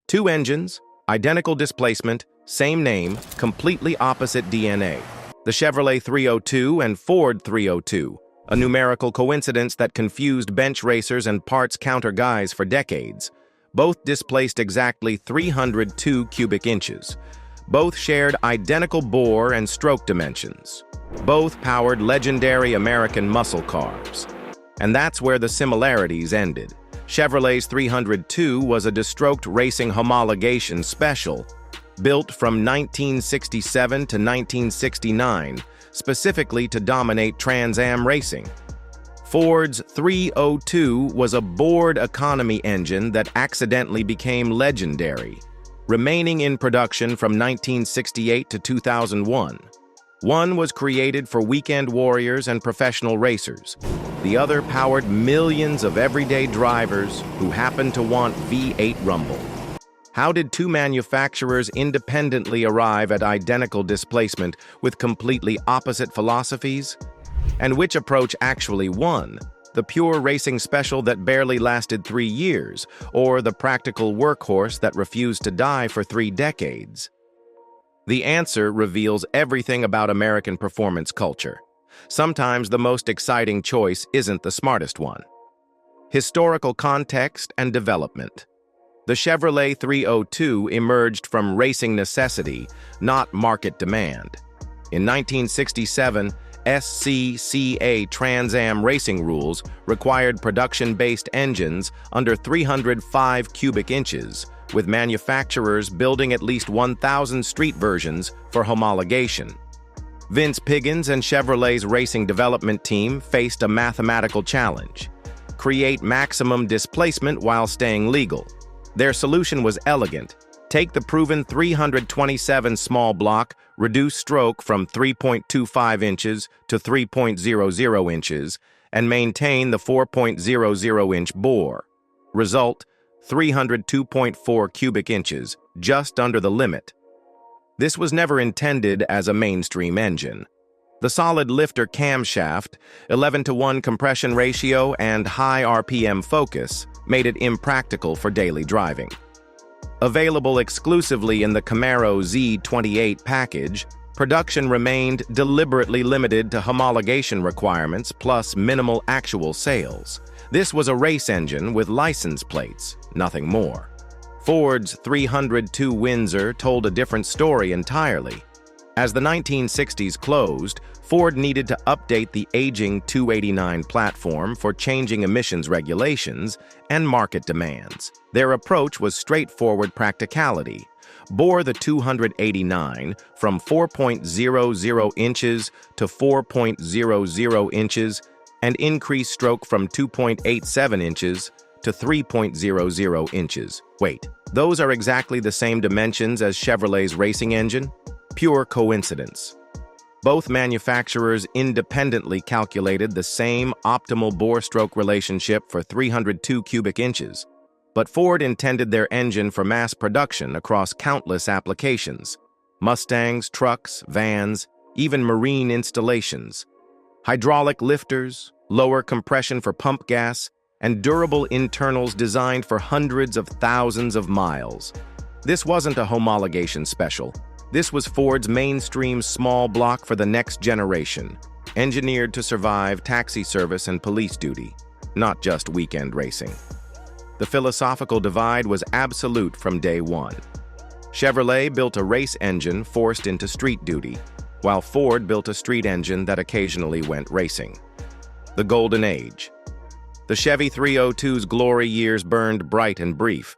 Two engines, identical displacement, same name, completely opposite DNA. The Chevrolet 302 and Ford 302, a numerical coincidence that confused bench racers and parts counter guys for decades. Both displaced exactly 302 cubic inches. Both shared identical bore and stroke dimensions. Both powered legendary American muscle cars. And that's where the similarities ended. Chevrolet's 302 was a destroked racing homologation special, built from 1967 to 1969, specifically to dominate Trans Am racing. Ford's 302 was a bored economy engine that accidentally became legendary, remaining in production from 1968 to 2001. One was created for weekend warriors and professional racers. The other powered millions of everyday drivers who happened to want V8 rumble. How did two manufacturers independently arrive at identical displacement with completely opposite philosophies? And which approach actually won? The pure racing special that barely lasted 3 years, or the practical workhorse that refused to die for 3 decades? The answer reveals everything about American performance culture. Sometimes the most exciting choice isn't the smartest one. Historical context and development. The Chevrolet 302 emerged from racing necessity, not market demand. In 1967, SCCA Trans Am racing rules required production-based engines under 305 cubic inches, with manufacturers building at least 1,000 street versions for homologation. Vince Piggins and Chevrolet's racing development team faced a mathematical challenge: create maximum displacement while staying legal. Their solution was elegant: take the proven 327 small block, reduce stroke from 3.25 inches to 3.00 inches, and maintain the 4.00-inch bore. Result: 302.4 cubic inches, just under the limit. This was never intended as a mainstream engine. The solid lifter camshaft, 11-to-1 compression ratio, and high RPM focus made it impractical for daily driving. Available exclusively in the Camaro Z28 package, production remained deliberately limited to homologation requirements plus minimal actual sales. This was a race engine with license plates, nothing more. Ford's 302 Windsor told a different story entirely. As the 1960s closed, Ford needed to update the aging 289 platform for changing emissions regulations and market demands. Their approach was straightforward practicality: bore the 289 from 4.00 inches to 4.00 inches, and increase stroke from 2.87 inches to 3.00 inches. Wait, those are exactly the same dimensions as Chevrolet's racing engine? Pure coincidence. Both manufacturers independently calculated the same optimal bore-stroke relationship for 302 cubic inches, but Ford intended their engine for mass production across countless applications: Mustangs, trucks, vans, even marine installations. Hydraulic lifters, lower compression for pump gas, and durable internals designed for hundreds of thousands of miles. This wasn't a homologation special. This was Ford's mainstream small block for the next generation, engineered to survive taxi service and police duty, not just weekend racing. The philosophical divide was absolute from day one. Chevrolet built a race engine forced into street duty, while Ford built a street engine that occasionally went racing. The Golden Age. The Chevy 302's glory years burned bright and brief.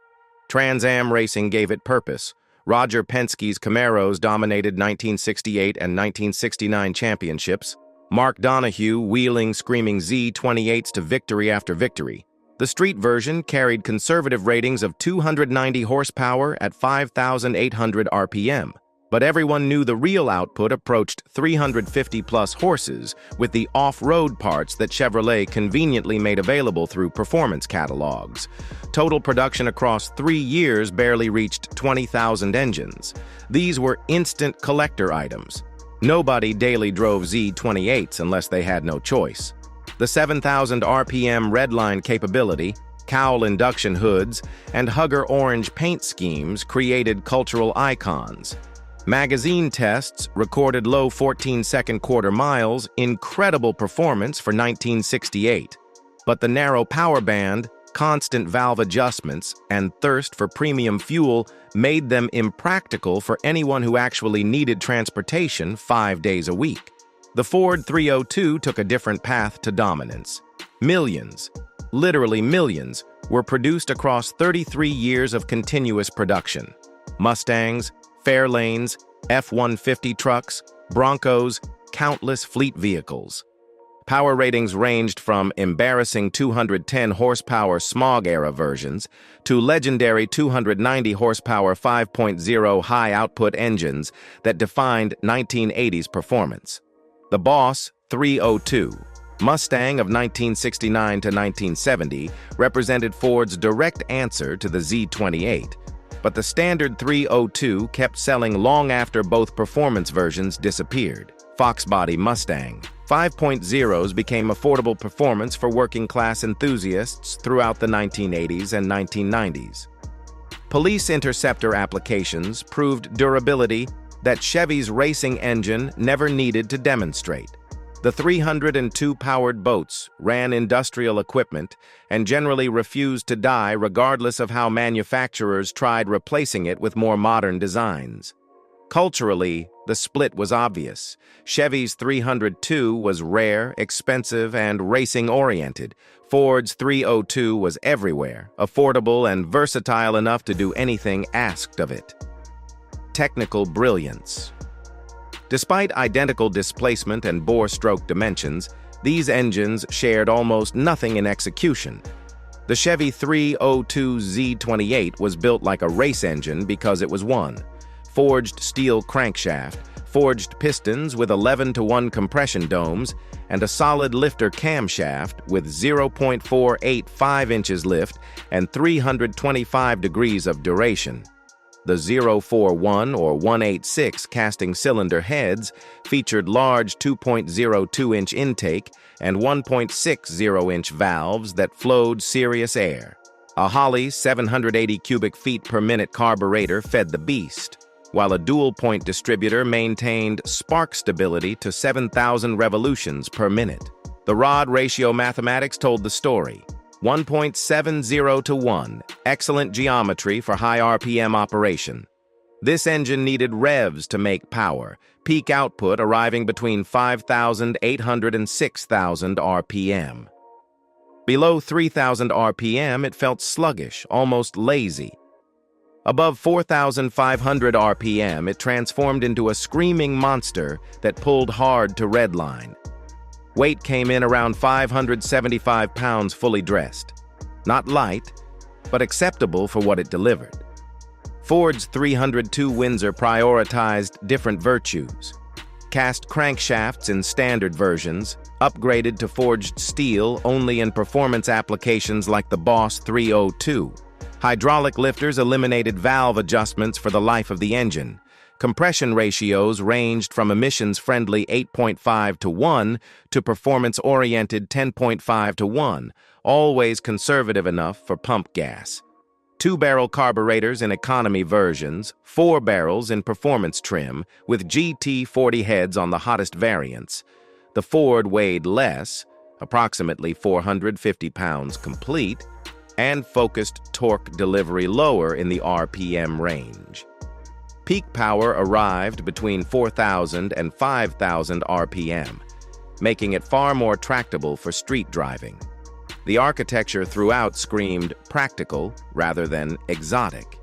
Trans Am racing gave it purpose. Roger Penske's Camaros dominated 1968 and 1969 championships. Mark Donohue wheeling screaming Z28s to victory after victory. The street version carried conservative ratings of 290 horsepower at 5,800 RPM. But everyone knew the real output approached 350-plus horses with the off-road parts that Chevrolet conveniently made available through performance catalogs. Total production across 3 years barely reached 20,000 engines. These were instant collector items. Nobody daily drove Z28s unless they had no choice. The 7,000 RPM redline capability, Cowl induction hoods, and Hugger orange paint schemes created cultural icons. Magazine tests recorded low 14-second quarter miles, incredible performance for 1968. But the narrow power band, constant valve adjustments, and thirst for premium fuel made them impractical for anyone who actually needed transportation 5 days a week. The Ford 302 took a different path to dominance. Millions, literally millions, were produced across 33 years of continuous production. Mustangs, Fairlanes, F-150 trucks, Broncos, countless fleet vehicles. Power ratings ranged from embarrassing 210 horsepower smog-era versions to legendary 290 horsepower 5.0 high-output engines that defined 1980s performance. The Boss 302, Mustang of 1969 to 1970, represented Ford's direct answer to the Z28, but the standard 302 kept selling long after both performance versions disappeared. Fox-body Mustang 5.0s became affordable performance for working-class enthusiasts throughout the 1980s and 1990s. Police interceptor applications proved durability that Chevy's racing engine never needed to demonstrate. The 302-powered boats ran industrial equipment and generally refused to die regardless of how manufacturers tried replacing it with more modern designs. Culturally, the split was obvious. Chevy's 302 was rare, expensive, and racing-oriented. Ford's 302 was everywhere, affordable and versatile enough to do anything asked of it. Technical brilliance. Despite identical displacement and bore-stroke dimensions, these engines shared almost nothing in execution. The Chevy 302 Z28 was built like a race engine because it was one. Forged steel crankshaft, forged pistons with 11-to-1 compression domes, and a solid lifter camshaft with 0.485 inches lift and 325 degrees of duration. The 041 or 186 casting cylinder heads featured large 2.02-inch intake and 1.60-inch valves that flowed serious air. A Holley 780 cubic feet per minute carburetor fed the beast, while a dual-point distributor maintained spark stability to 7,000 revolutions per minute. The rod ratio mathematics told the story. 1.70 to 1, excellent geometry for high RPM operation. This engine needed revs to make power, peak output arriving between 5,800 and 6,000 RPM. Below 3,000 RPM, it felt sluggish, almost lazy. Above 4,500 RPM, it transformed into a screaming monster that pulled hard to redline. Weight came in around 575 pounds fully dressed. Not light, but acceptable for what it delivered. Ford's 302 Windsor prioritized different virtues. Cast crankshafts in standard versions, upgraded to forged steel only in performance applications like the Boss 302. Hydraulic lifters eliminated valve adjustments for the life of the engine. Compression ratios ranged from emissions-friendly 8.5 to 1 to performance-oriented 10.5 to 1, always conservative enough for pump gas. 2-barrel carburetors in economy versions, 4 barrels in performance trim, with GT40 heads on the hottest variants. The Ford weighed less, approximately 450 pounds complete, and focused torque delivery lower in the RPM range. Peak power arrived between 4,000 and 5,000 RPM, making it far more tractable for street driving. The architecture throughout screamed practical rather than exotic.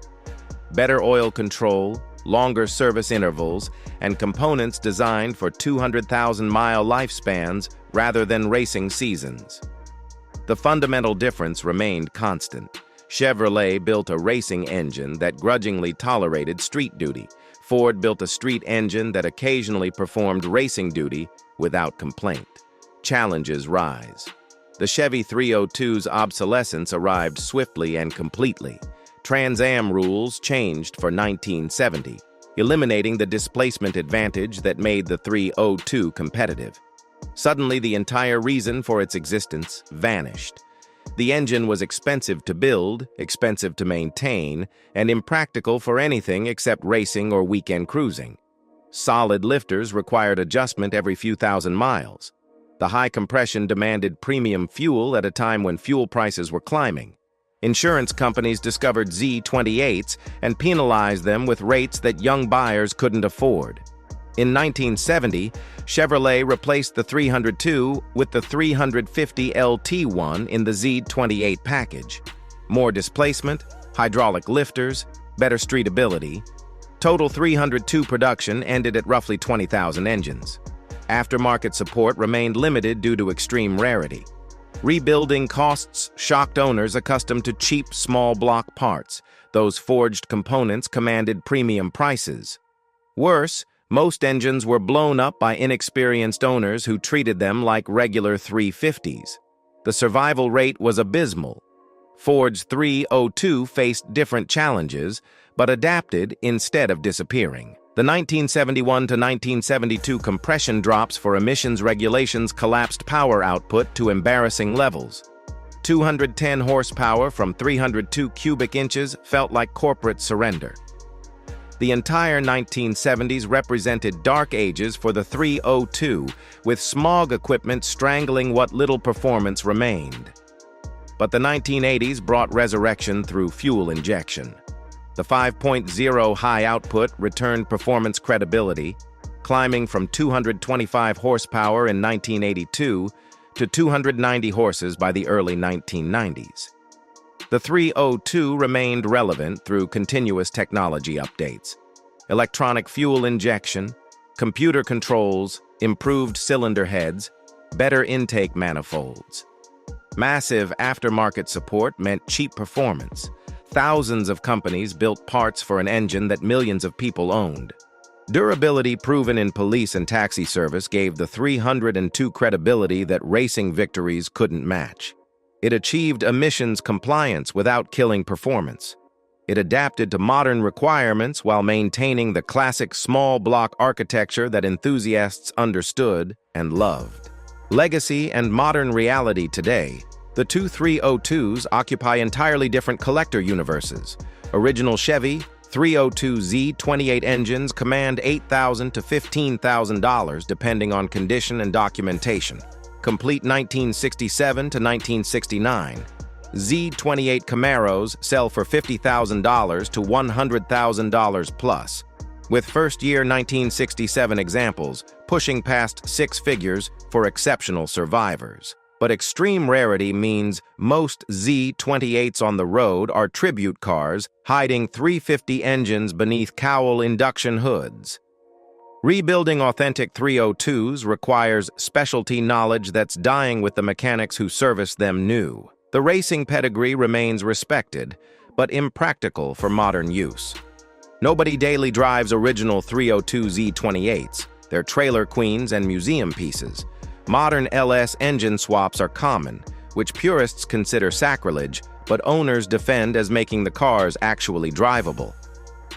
Better oil control, longer service intervals, and components designed for 200,000-mile lifespans rather than racing seasons. The fundamental difference remained constant. Chevrolet built a racing engine that grudgingly tolerated street duty. Ford built a street engine that occasionally performed racing duty without complaint. Challenges rise. The Chevy 302's obsolescence arrived swiftly and completely. Trans Am rules changed for 1970, eliminating the displacement advantage that made the 302 competitive. Suddenly, the entire reason for its existence vanished. The engine was expensive to build, expensive to maintain, and impractical for anything except racing or weekend cruising. Solid lifters required adjustment every few thousand miles. The high compression demanded premium fuel at a time when fuel prices were climbing. Insurance companies discovered Z28s and penalized them with rates that young buyers couldn't afford. In 1970, Chevrolet replaced the 302 with the 350 LT1 in the Z28 package. More displacement, hydraulic lifters, better streetability. Total 302 production ended at roughly 20,000 engines. Aftermarket support remained limited due to extreme rarity. Rebuilding costs shocked owners accustomed to cheap small block parts. Those forged components commanded premium prices. Worse, most engines were blown up by inexperienced owners who treated them like regular 350s. The survival rate was abysmal. Ford's 302 faced different challenges, but adapted instead of disappearing. The 1971 to 1972 compression drops for emissions regulations collapsed power output to embarrassing levels. 210 horsepower from 302 cubic inches felt like corporate surrender. The entire 1970s represented dark ages for the 302, with smog equipment strangling what little performance remained. But the 1980s brought resurrection through fuel injection. The 5.0 high output returned performance credibility, climbing from 225 horsepower in 1982 to 290 horses by the early 1990s. The 302 remained relevant through continuous technology updates. Electronic fuel injection, computer controls, improved cylinder heads, better intake manifolds. Massive aftermarket support meant cheap performance. Thousands of companies built parts for an engine that millions of people owned. Durability proven in police and taxi service gave the 302 credibility that racing victories couldn't match. It achieved emissions compliance without killing performance. It adapted to modern requirements while maintaining the classic small block architecture that enthusiasts understood and loved. Legacy and modern reality today, the two 302s occupy entirely different collector universes. Original Chevy 302Z28 engines command $8,000 to $15,000 depending on condition and documentation. Complete 1967 to 1969. Z28 Camaros sell for $50,000 to $100,000 plus, with first-year 1967 examples pushing past six figures for exceptional survivors. But extreme rarity means most Z28s on the road are tribute cars hiding 350 engines beneath cowl induction hoods. Rebuilding authentic 302s requires specialty knowledge that's dying with the mechanics who service them new. The racing pedigree remains respected, but impractical for modern use. Nobody daily drives original 302 Z28s. They're trailer queens and museum pieces. Modern LS engine swaps are common, which purists consider sacrilege, but owners defend as making the cars actually drivable.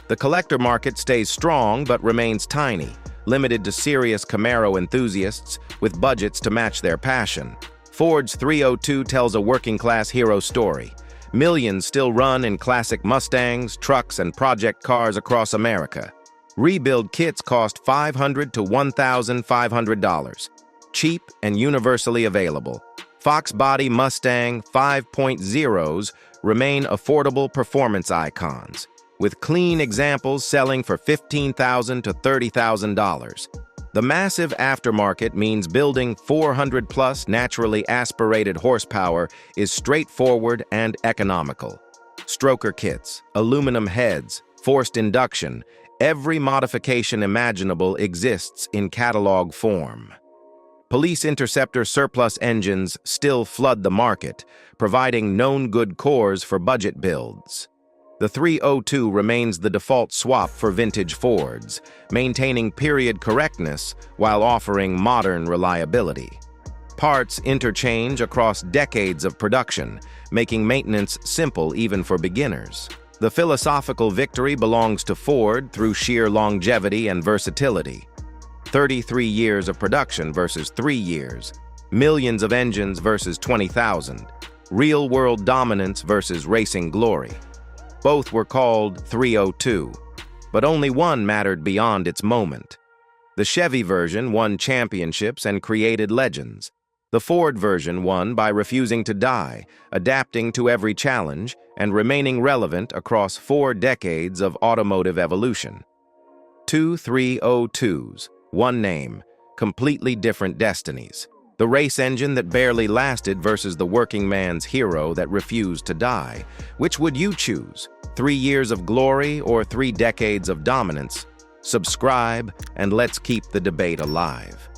The collector market stays strong but remains tiny, limited to serious Camaro enthusiasts with budgets to match their passion. Ford's 302 tells a working-class hero story. Millions still run in classic Mustangs, trucks, and project cars across America. Rebuild kits cost $500 to $1,500. Cheap and universally available. Fox Body Mustang 5.0s remain affordable performance icons, with clean examples selling for $15,000 to $30,000. The massive aftermarket means building 400-plus naturally aspirated horsepower is straightforward and economical. Stroker kits, aluminum heads, forced induction, every modification imaginable exists in catalog form. Police Interceptor surplus engines still flood the market, providing known good cores for budget builds. The 302 remains the default swap for vintage Fords, maintaining period correctness while offering modern reliability. Parts interchange across decades of production, making maintenance simple even for beginners. The philosophical victory belongs to Ford through sheer longevity and versatility. 33 years of production versus 3 years. Millions of engines versus 20,000. real-world dominance versus racing glory. Both were called 302, but only one mattered beyond its moment. The Chevy version won championships and created legends. The Ford version won by refusing to die, adapting to every challenge, and remaining relevant across 4 decades of automotive evolution. Two 302s, one name, completely different destinies. The race engine that barely lasted versus the working man's hero that refused to die. Which would you choose? 3 years of glory or 3 decades of dominance? Subscribe, and let's keep the debate alive.